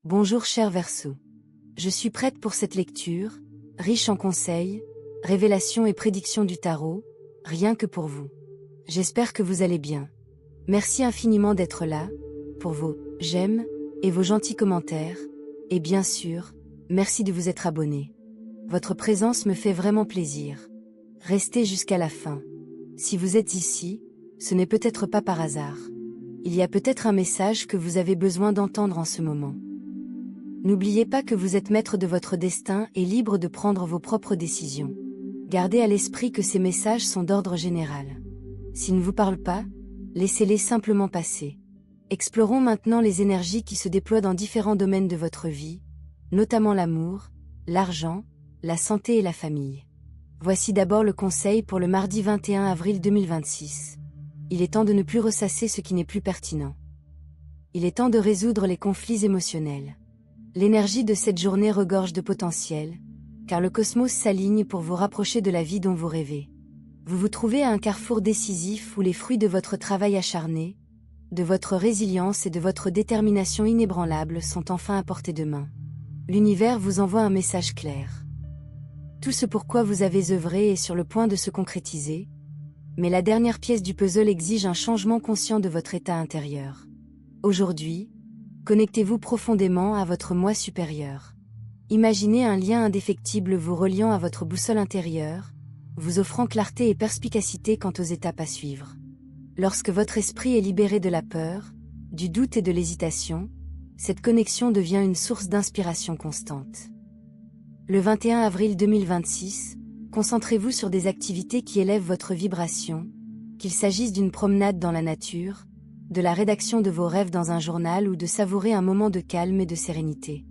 Bonjour cher Verseau. Je suis prête pour cette lecture, riche en conseils, révélations et prédictions du tarot, rien que pour vous. J'espère que vous allez bien. Merci infiniment d'être là, pour vos « j'aime » et vos gentils commentaires, et bien sûr, merci de vous être abonné. Votre présence me fait vraiment plaisir. Restez jusqu'à la fin. Si vous êtes ici, ce n'est peut-être pas par hasard. Il y a peut-être un message que vous avez besoin d'entendre en ce moment. N'oubliez pas que vous êtes maître de votre destin et libre de prendre vos propres décisions. Gardez à l'esprit que ces messages sont d'ordre général. S'ils ne vous parlent pas, laissez-les simplement passer. Explorons maintenant les énergies qui se déploient dans différents domaines de votre vie, notamment l'amour, l'argent, la santé et la famille. Voici d'abord le conseil pour le mardi 21 avril 2026. Il est temps de ne plus ressasser ce qui n'est plus pertinent. Il est temps de résoudre les conflits émotionnels. L'énergie de cette journée regorge de potentiel, car le cosmos s'aligne pour vous rapprocher de la vie dont vous rêvez. Vous vous trouvez à un carrefour décisif où les fruits de votre travail acharné, de votre résilience et de votre détermination inébranlable sont enfin à portée de main. L'univers vous envoie un message clair. Tout ce pourquoi vous avez œuvré est sur le point de se concrétiser, mais la dernière pièce du puzzle exige un changement conscient de votre état intérieur. Aujourd'hui, connectez-vous profondément à votre moi supérieur. Imaginez un lien indéfectible vous reliant à votre boussole intérieure, vous offrant clarté et perspicacité quant aux étapes à suivre. Lorsque votre esprit est libéré de la peur, du doute et de l'hésitation, cette connexion devient une source d'inspiration constante. Le 21 avril 2026, concentrez-vous sur des activités qui élèvent votre vibration, qu'il s'agisse d'une promenade dans la nature, de la rédaction de vos rêves dans un journal ou de savourer un moment de calme et de sérénité.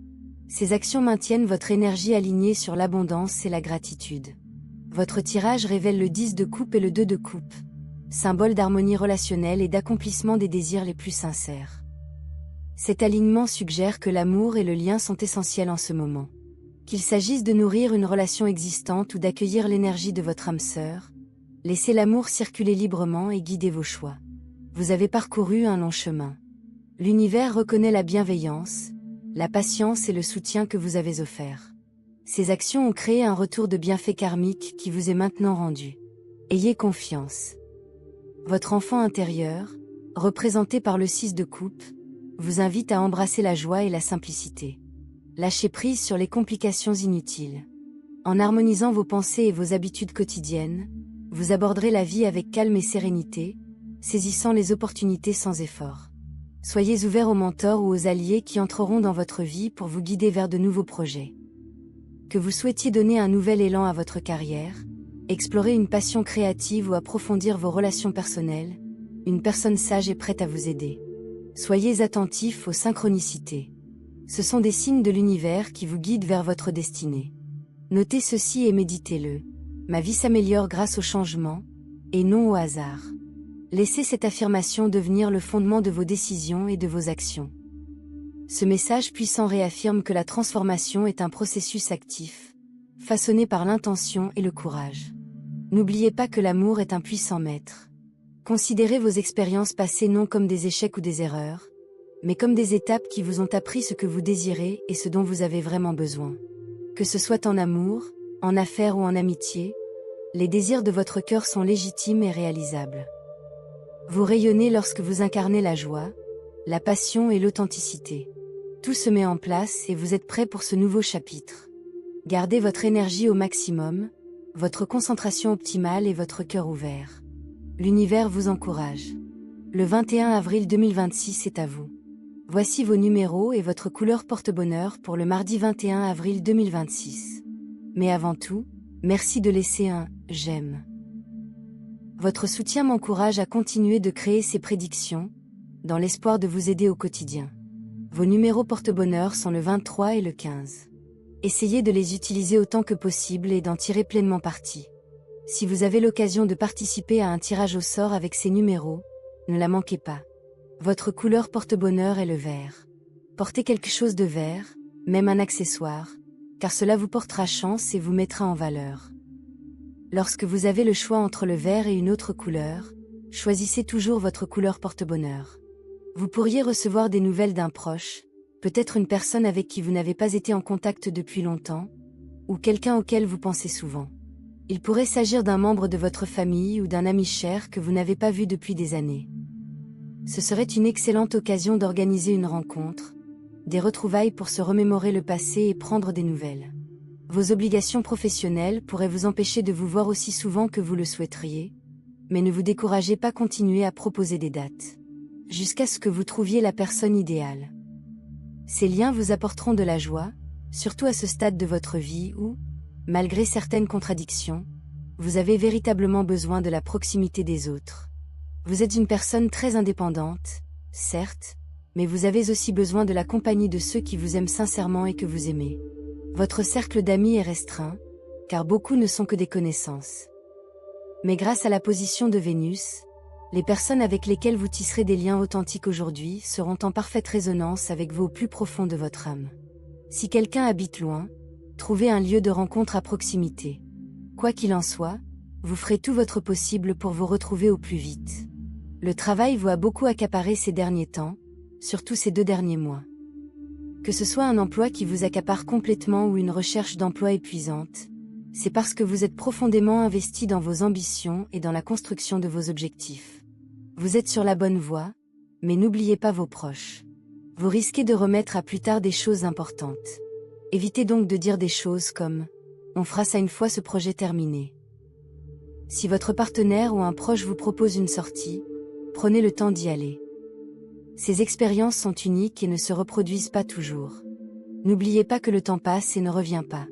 Ces actions maintiennent votre énergie alignée sur l'abondance et la gratitude. Votre tirage révèle le 10 de coupe et le 2 de coupe, symbole d'harmonie relationnelle et d'accomplissement des désirs les plus sincères. Cet alignement suggère que l'amour et le lien sont essentiels en ce moment. Qu'il s'agisse de nourrir une relation existante ou d'accueillir l'énergie de votre âme sœur, laissez l'amour circuler librement et guidez vos choix. Vous avez parcouru un long chemin. L'univers reconnaît la bienveillance, la patience et le soutien que vous avez offert. Ces actions ont créé un retour de bienfait karmique qui vous est maintenant rendu. Ayez confiance. Votre enfant intérieur, représenté par le 6 de coupe, vous invite à embrasser la joie et la simplicité. Lâchez prise sur les complications inutiles. En harmonisant vos pensées et vos habitudes quotidiennes, vous aborderez la vie avec calme et sérénité, saisissant les opportunités sans effort. Soyez ouverts aux mentors ou aux alliés qui entreront dans votre vie pour vous guider vers de nouveaux projets. Que vous souhaitiez donner un nouvel élan à votre carrière, explorer une passion créative ou approfondir vos relations personnelles, une personne sage est prête à vous aider. Soyez attentifs aux synchronicités. Ce sont des signes de l'univers qui vous guident vers votre destinée. Notez ceci et méditez-le. Ma vie s'améliore grâce au changement, et non au hasard. Laissez cette affirmation devenir le fondement de vos décisions et de vos actions. Ce message puissant réaffirme que la transformation est un processus actif, façonné par l'intention et le courage. N'oubliez pas que l'amour est un puissant maître. Considérez vos expériences passées non comme des échecs ou des erreurs, mais comme des étapes qui vous ont appris ce que vous désirez et ce dont vous avez vraiment besoin. Que ce soit en amour, en affaires ou en amitié, les désirs de votre cœur sont légitimes et réalisables. Vous rayonnez lorsque vous incarnez la joie, la passion et l'authenticité. Tout se met en place et vous êtes prêt pour ce nouveau chapitre. Gardez votre énergie au maximum, votre concentration optimale et votre cœur ouvert. L'univers vous encourage. Le 21 avril 2026 est à vous. Voici vos numéros et votre couleur porte-bonheur pour le mardi 21 avril 2026. Mais avant tout, merci de laisser un « j'aime ». Votre soutien m'encourage à continuer de créer ces prédictions, dans l'espoir de vous aider au quotidien. Vos numéros porte-bonheur sont le 23 et le 15. Essayez de les utiliser autant que possible et d'en tirer pleinement parti. Si vous avez l'occasion de participer à un tirage au sort avec ces numéros, ne la manquez pas. Votre couleur porte-bonheur est le vert. Portez quelque chose de vert, même un accessoire, car cela vous portera chance et vous mettra en valeur. Lorsque vous avez le choix entre le vert et une autre couleur, choisissez toujours votre couleur porte-bonheur. Vous pourriez recevoir des nouvelles d'un proche, peut-être une personne avec qui vous n'avez pas été en contact depuis longtemps, ou quelqu'un auquel vous pensez souvent. Il pourrait s'agir d'un membre de votre famille ou d'un ami cher que vous n'avez pas vu depuis des années. Ce serait une excellente occasion d'organiser une rencontre, des retrouvailles pour se remémorer le passé et prendre des nouvelles. Vos obligations professionnelles pourraient vous empêcher de vous voir aussi souvent que vous le souhaiteriez, mais ne vous découragez pas, continuer à proposer des dates, jusqu'à ce que vous trouviez la personne idéale. Ces liens vous apporteront de la joie, surtout à ce stade de votre vie où, malgré certaines contradictions, vous avez véritablement besoin de la proximité des autres. Vous êtes une personne très indépendante, certes, mais vous avez aussi besoin de la compagnie de ceux qui vous aiment sincèrement et que vous aimez. Votre cercle d'amis est restreint, car beaucoup ne sont que des connaissances. Mais grâce à la position de Vénus, les personnes avec lesquelles vous tisserez des liens authentiques aujourd'hui seront en parfaite résonance avec vous au plus profond de votre âme. Si quelqu'un habite loin, trouvez un lieu de rencontre à proximité. Quoi qu'il en soit, vous ferez tout votre possible pour vous retrouver au plus vite. Le travail vous a beaucoup accaparé ces derniers temps, surtout ces 2 derniers mois. Que ce soit un emploi qui vous accapare complètement ou une recherche d'emploi épuisante, c'est parce que vous êtes profondément investi dans vos ambitions et dans la construction de vos objectifs. Vous êtes sur la bonne voie, mais n'oubliez pas vos proches. Vous risquez de remettre à plus tard des choses importantes. Évitez donc de dire des choses comme « on fera ça une fois ce projet terminé ». Si votre partenaire ou un proche vous propose une sortie, prenez le temps d'y aller. Ces expériences sont uniques et ne se reproduisent pas toujours. N'oubliez pas que le temps passe et ne revient pas.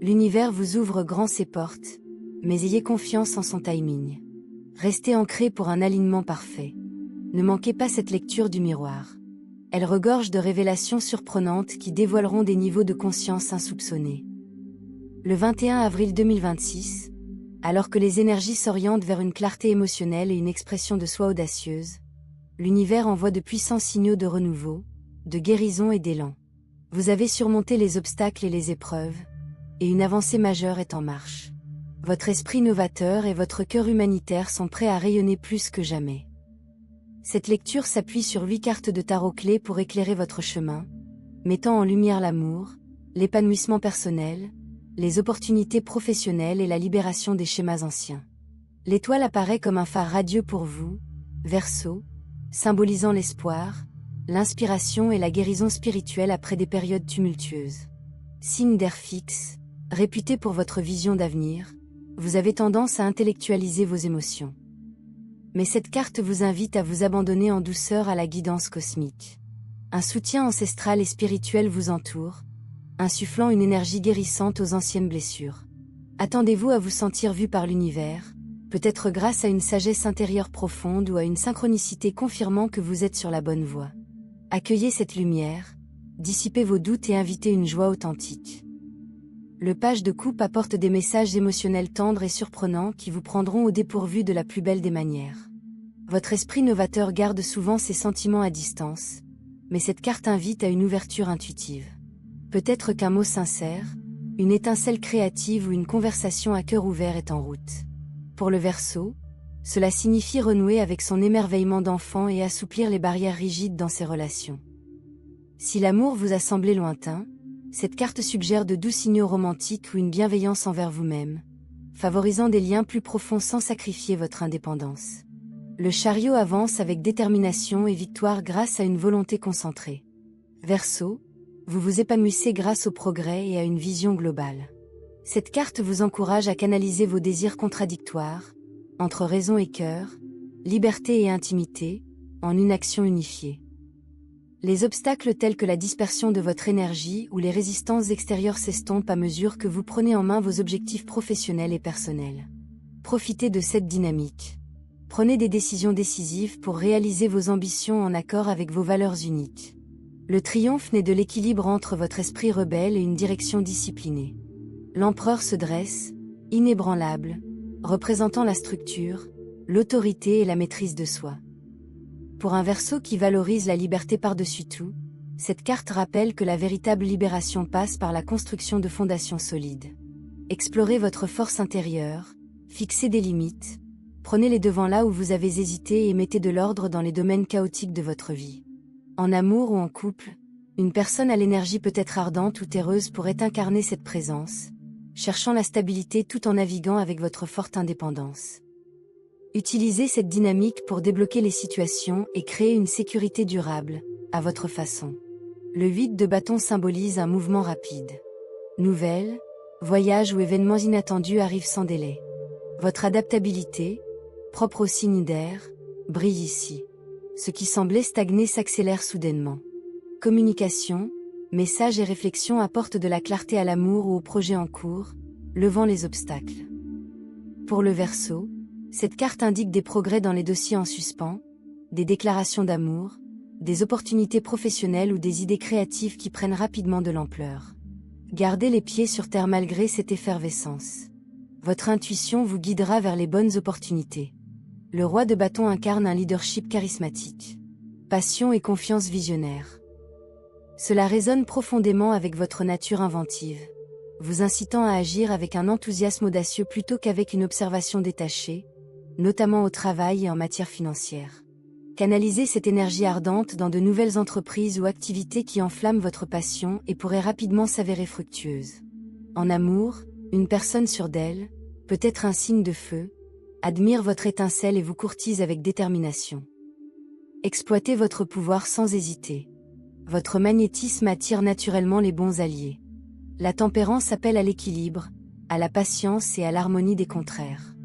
L'univers vous ouvre grand ses portes, mais ayez confiance en son timing. Restez ancré pour un alignement parfait. Ne manquez pas cette lecture du miroir. Elle regorge de révélations surprenantes qui dévoileront des niveaux de conscience insoupçonnés. Le 21 avril 2026, alors que les énergies s'orientent vers une clarté émotionnelle et une expression de soi audacieuse, l'univers envoie de puissants signaux de renouveau, de guérison et d'élan. Vous avez surmonté les obstacles et les épreuves, et une avancée majeure est en marche. Votre esprit novateur et votre cœur humanitaire sont prêts à rayonner plus que jamais. Cette lecture s'appuie sur 8 cartes de tarot clés pour éclairer votre chemin, mettant en lumière l'amour, l'épanouissement personnel, les opportunités professionnelles et la libération des schémas anciens. L'étoile apparaît comme un phare radieux pour vous, Verseau, symbolisant l'espoir, l'inspiration et la guérison spirituelle après des périodes tumultueuses. Signe d'air fixe, réputé pour votre vision d'avenir, vous avez tendance à intellectualiser vos émotions. Mais cette carte vous invite à vous abandonner en douceur à la guidance cosmique. Un soutien ancestral et spirituel vous entoure, insufflant une énergie guérissante aux anciennes blessures. Attendez-vous à vous sentir vu par l'univers, peut-être grâce à une sagesse intérieure profonde ou à une synchronicité confirmant que vous êtes sur la bonne voie. Accueillez cette lumière, dissipez vos doutes et invitez une joie authentique. Le page de coupe apporte des messages émotionnels tendres et surprenants qui vous prendront au dépourvu de la plus belle des manières. Votre esprit novateur garde souvent ses sentiments à distance, mais cette carte invite à une ouverture intuitive. Peut-être qu'un mot sincère, une étincelle créative ou une conversation à cœur ouvert est en route. Pour le Verseau, cela signifie renouer avec son émerveillement d'enfant et assouplir les barrières rigides dans ses relations. Si l'amour vous a semblé lointain, cette carte suggère de doux signaux romantiques ou une bienveillance envers vous-même, favorisant des liens plus profonds sans sacrifier votre indépendance. Le chariot avance avec détermination et victoire grâce à une volonté concentrée. Verseau, vous vous épanouissez grâce au progrès et à une vision globale. Cette carte vous encourage à canaliser vos désirs contradictoires, entre raison et cœur, liberté et intimité, en une action unifiée. Les obstacles tels que la dispersion de votre énergie ou les résistances extérieures s'estompent à mesure que vous prenez en main vos objectifs professionnels et personnels. Profitez de cette dynamique. Prenez des décisions décisives pour réaliser vos ambitions en accord avec vos valeurs uniques. Le triomphe naît de l'équilibre entre votre esprit rebelle et une direction disciplinée. L'empereur se dresse, inébranlable, représentant la structure, l'autorité et la maîtrise de soi. Pour un Verseau qui valorise la liberté par-dessus tout, cette carte rappelle que la véritable libération passe par la construction de fondations solides. Explorez votre force intérieure, fixez des limites, prenez les devants là où vous avez hésité et mettez de l'ordre dans les domaines chaotiques de votre vie. En amour ou en couple, Une personne à l'énergie peut-être ardente ou terreuse pourrait incarner cette présence, cherchant la stabilité tout en naviguant avec votre forte indépendance. Utilisez cette dynamique pour débloquer les situations et créer une sécurité durable, à votre façon. Le 8 de bâton symbolise un mouvement rapide. Nouvelles, voyages ou événements inattendus arrivent sans délai. Votre adaptabilité, propre au signe d'air, brille ici. Ce qui semblait stagner s'accélère soudainement. Communication, messages et réflexions apportent de la clarté à l'amour ou au projet en cours, levant les obstacles. Pour le Verseau, cette carte indique des progrès dans les dossiers en suspens, des déclarations d'amour, des opportunités professionnelles ou des idées créatives qui prennent rapidement de l'ampleur. Gardez les pieds sur terre malgré cette effervescence. Votre intuition vous guidera vers les bonnes opportunités. Le roi de bâton incarne un leadership charismatique. Passion et confiance visionnaire. Cela résonne profondément avec votre nature inventive, vous incitant à agir avec un enthousiasme audacieux plutôt qu'avec une observation détachée, notamment au travail et en matière financière. Canalisez cette énergie ardente dans de nouvelles entreprises ou activités qui enflamment votre passion et pourraient rapidement s'avérer fructueuses. En amour, une personne sûre d'elle, peut-être un signe de feu, admire votre étincelle et vous courtise avec détermination. Exploitez votre pouvoir sans hésiter. Votre magnétisme attire naturellement les bons alliés. La tempérance appelle à l'équilibre, à la patience et à l'harmonie des contraires.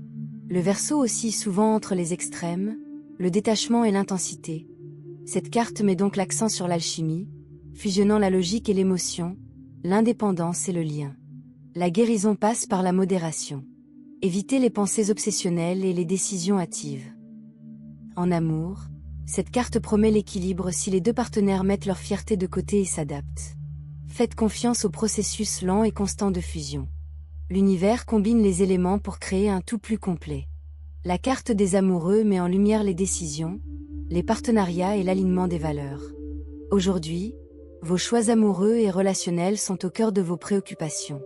Le Verseau oscille souvent entre les extrêmes, le détachement et l'intensité. Cette carte met donc l'accent sur l'alchimie, fusionnant la logique et l'émotion, l'indépendance et le lien. La guérison passe par la modération. Évitez les pensées obsessionnelles et les décisions hâtives. En amour, cette carte promet l'équilibre si les deux partenaires mettent leur fierté de côté et s'adaptent. Faites confiance au processus lent et constant de fusion. L'univers combine les éléments pour créer un tout plus complet. La carte des amoureux met en lumière les décisions, les partenariats et l'alignement des valeurs. Aujourd'hui, vos choix amoureux et relationnels sont au cœur de vos préoccupations.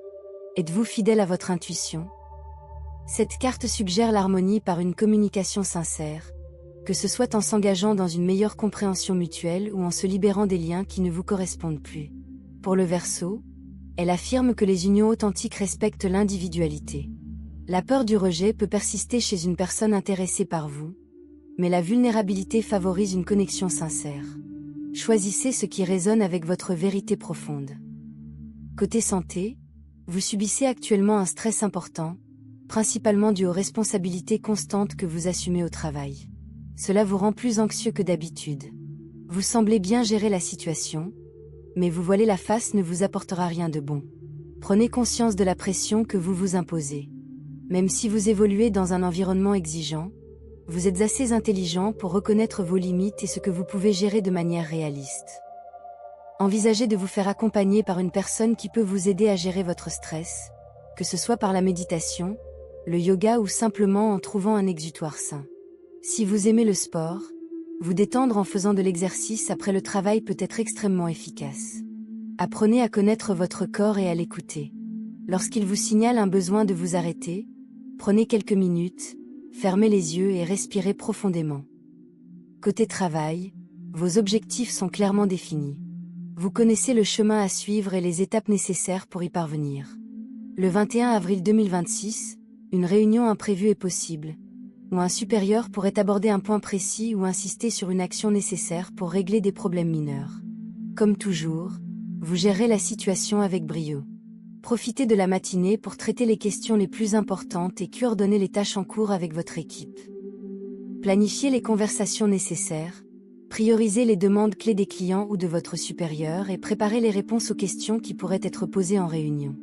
Êtes-vous fidèle à votre intuition? Cette carte suggère l'harmonie par une communication sincère, que ce soit en s'engageant dans une meilleure compréhension mutuelle ou en se libérant des liens qui ne vous correspondent plus. Pour le Verseau, elle affirme que les unions authentiques respectent l'individualité. La peur du rejet peut persister chez une personne intéressée par vous, mais la vulnérabilité favorise une connexion sincère. Choisissez ce qui résonne avec votre vérité profonde. Côté santé, vous subissez actuellement un stress important, principalement dû aux responsabilités constantes que vous assumez au travail. Cela vous rend plus anxieux que d'habitude. Vous semblez bien gérer la situation, mais vous voiler la face ne vous apportera rien de bon. Prenez conscience de la pression que vous vous imposez. Même si vous évoluez dans un environnement exigeant, vous êtes assez intelligent pour reconnaître vos limites et ce que vous pouvez gérer de manière réaliste. Envisagez de vous faire accompagner par une personne qui peut vous aider à gérer votre stress, que ce soit par la méditation, le yoga ou simplement en trouvant un exutoire sain. Si vous aimez le sport, vous détendre en faisant de l'exercice après le travail peut être extrêmement efficace. Apprenez à connaître votre corps et à l'écouter. Lorsqu'il vous signale un besoin de vous arrêter, prenez quelques minutes, fermez les yeux et respirez profondément. Côté travail, vos objectifs sont clairement définis. Vous connaissez le chemin à suivre et les étapes nécessaires pour y parvenir. Le 21 avril 2026, une réunion imprévue est possible, où un supérieur pourrait aborder un point précis ou insister sur une action nécessaire pour régler des problèmes mineurs. Comme toujours, vous gérez la situation avec brio. Profitez de la matinée pour traiter les questions les plus importantes et coordonner les tâches en cours avec votre équipe. Planifiez les conversations nécessaires, priorisez les demandes clés des clients ou de votre supérieur et préparez les réponses aux questions qui pourraient être posées en réunion.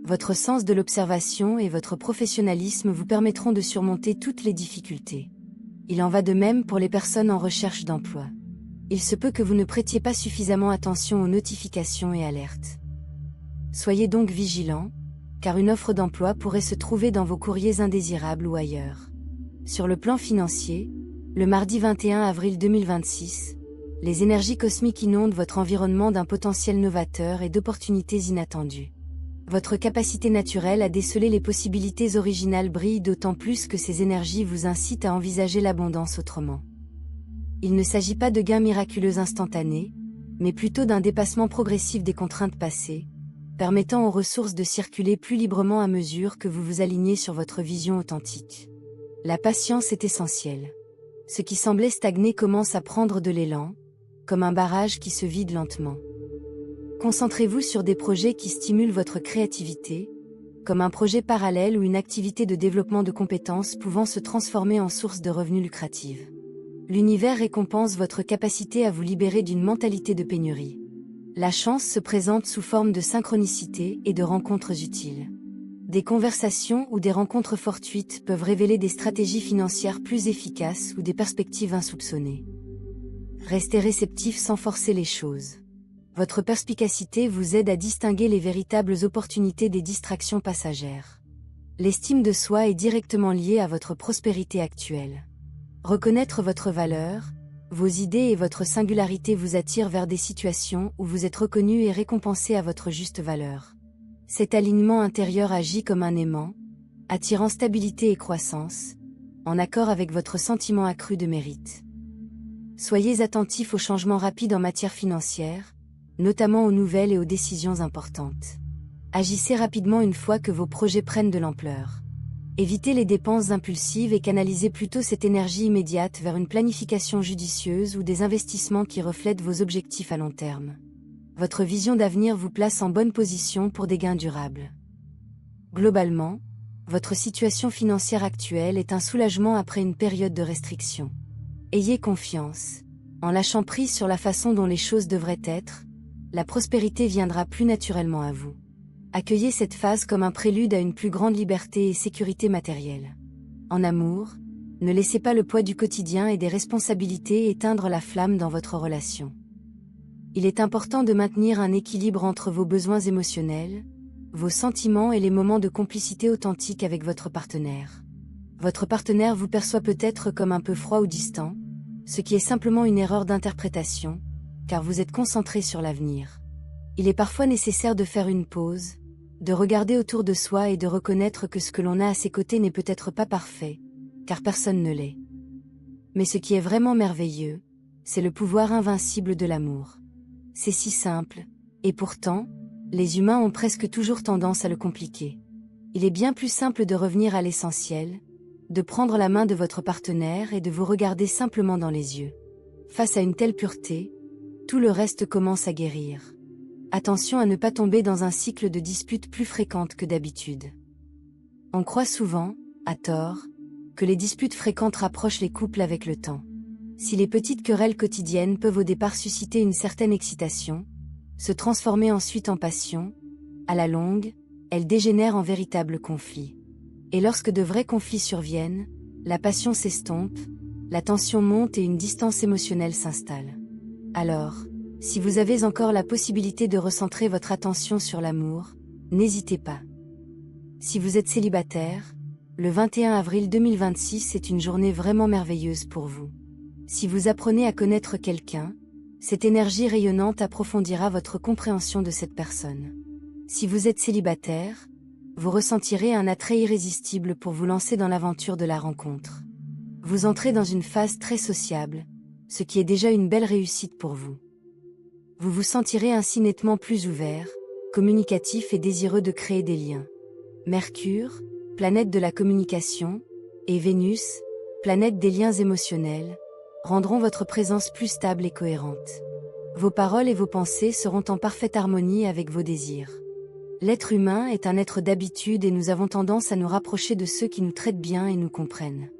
Votre sens de l'observation et votre professionnalisme vous permettront de surmonter toutes les difficultés. Il en va de même pour les personnes en recherche d'emploi. Il se peut que vous ne prêtiez pas suffisamment attention aux notifications et alertes. Soyez donc vigilants, car une offre d'emploi pourrait se trouver dans vos courriers indésirables ou ailleurs. Sur le plan financier, le mardi 21 avril 2026, les énergies cosmiques inondent votre environnement d'un potentiel novateur et d'opportunités inattendues. Votre capacité naturelle à déceler les possibilités originales brille d'autant plus que ces énergies vous incitent à envisager l'abondance autrement. Il ne s'agit pas de gains miraculeux instantanés, mais plutôt d'un dépassement progressif des contraintes passées, permettant aux ressources de circuler plus librement à mesure que vous vous alignez sur votre vision authentique. La patience est essentielle. Ce qui semblait stagner commence à prendre de l'élan, comme un barrage qui se vide lentement. Concentrez-vous sur des projets qui stimulent votre créativité, comme un projet parallèle ou une activité de développement de compétences pouvant se transformer en source de revenus lucratifs. L'univers récompense votre capacité à vous libérer d'une mentalité de pénurie. La chance se présente sous forme de synchronicité et de rencontres utiles. Des conversations ou des rencontres fortuites peuvent révéler des stratégies financières plus efficaces ou des perspectives insoupçonnées. Restez réceptif sans forcer les choses. Votre perspicacité vous aide à distinguer les véritables opportunités des distractions passagères. L'estime de soi est directement liée à votre prospérité actuelle. Reconnaître votre valeur, vos idées et votre singularité vous attirent vers des situations où vous êtes reconnu et récompensé à votre juste valeur. Cet alignement intérieur agit comme un aimant, attirant stabilité et croissance, en accord avec votre sentiment accru de mérite. Soyez attentif aux changements rapides en matière financière, notamment aux nouvelles et aux décisions importantes. Agissez rapidement une fois que vos projets prennent de l'ampleur. Évitez les dépenses impulsives et canalisez plutôt cette énergie immédiate vers une planification judicieuse ou des investissements qui reflètent vos objectifs à long terme. Votre vision d'avenir vous place en bonne position pour des gains durables. Globalement, votre situation financière actuelle est un soulagement après une période de restriction. Ayez confiance. En lâchant prise sur la façon dont les choses devraient être, la prospérité viendra plus naturellement à vous. Accueillez cette phase comme un prélude à une plus grande liberté et sécurité matérielle. En amour, ne laissez pas le poids du quotidien et des responsabilités éteindre la flamme dans votre relation. Il est important de maintenir un équilibre entre vos besoins émotionnels, vos sentiments et les moments de complicité authentique avec votre partenaire. Votre partenaire vous perçoit peut-être comme un peu froid ou distant, ce qui est simplement une erreur d'interprétation, car vous êtes concentré sur l'avenir. Il est parfois nécessaire de faire une pause, de regarder autour de soi et de reconnaître que ce que l'on a à ses côtés n'est peut-être pas parfait, car personne ne l'est. Mais ce qui est vraiment merveilleux, c'est le pouvoir invincible de l'amour. C'est si simple, et pourtant, les humains ont presque toujours tendance à le compliquer. Il est bien plus simple de revenir à l'essentiel, de prendre la main de votre partenaire et de vous regarder simplement dans les yeux. Face à une telle pureté, tout le reste commence à guérir. Attention à ne pas tomber dans un cycle de disputes plus fréquentes que d'habitude. On croit souvent, à tort, que les disputes fréquentes rapprochent les couples avec le temps. Si les petites querelles quotidiennes peuvent au départ susciter une certaine excitation, se transformer ensuite en passion, à la longue, elles dégénèrent en véritables conflits. Et lorsque de vrais conflits surviennent, la passion s'estompe, la tension monte et une distance émotionnelle s'installe. Alors, si vous avez encore la possibilité de recentrer votre attention sur l'amour, n'hésitez pas. Si vous êtes célibataire, le 21 avril 2026 est une journée vraiment merveilleuse pour vous. Si vous apprenez à connaître quelqu'un, cette énergie rayonnante approfondira votre compréhension de cette personne. Si vous êtes célibataire, vous ressentirez un attrait irrésistible pour vous lancer dans l'aventure de la rencontre. Vous entrez dans une phase très sociable, ce qui est déjà une belle réussite pour vous. Vous vous sentirez ainsi nettement plus ouvert, communicatif et désireux de créer des liens. Mercure, planète de la communication, et Vénus, planète des liens émotionnels, rendront votre présence plus stable et cohérente. Vos paroles et vos pensées seront en parfaite harmonie avec vos désirs. L'être humain est un être d'habitude et nous avons tendance à nous rapprocher de ceux qui nous traitent bien et nous comprennent.